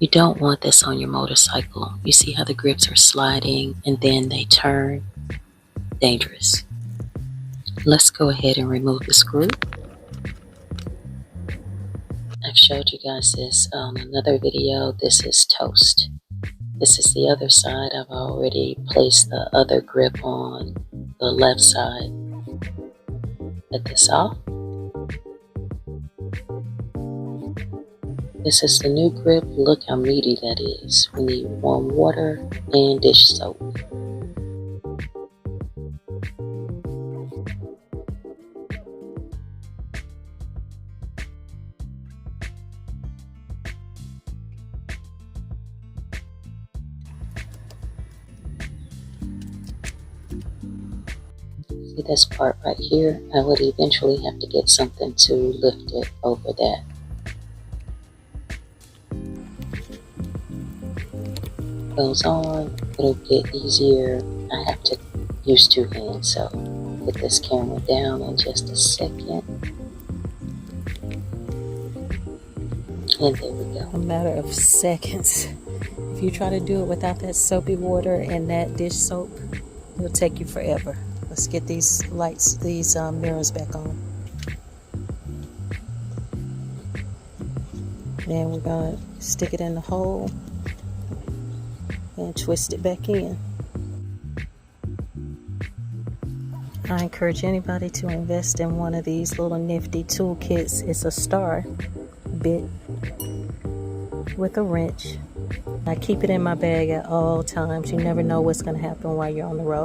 You don't want this on your motorcycle. You see how the grips are sliding and then they turn? Dangerous. Let's go ahead and remove the screw. I've showed you guys this on another video. This is toast. This is the other side. I've already placed the other grip on the left side. Get this off. This is the new grip. Look how meaty that is. We need warm water and dish soap. See this part right here? I would eventually have to get something to lift it over that. Goes on, it'll get easier. I have to use two hands, so put this camera down in just a second. And there we go. A matter of seconds. If you try to do it without that soapy water and that dish soap, it'll take you forever. Let's get these lights, these mirrors back on. Then we're gonna stick it in the hole and twist it back in. I encourage anybody to invest in one of these little nifty toolkits. It's a star bit with a wrench. I keep it in my bag at all times. You never know what's going to happen while you're on the road.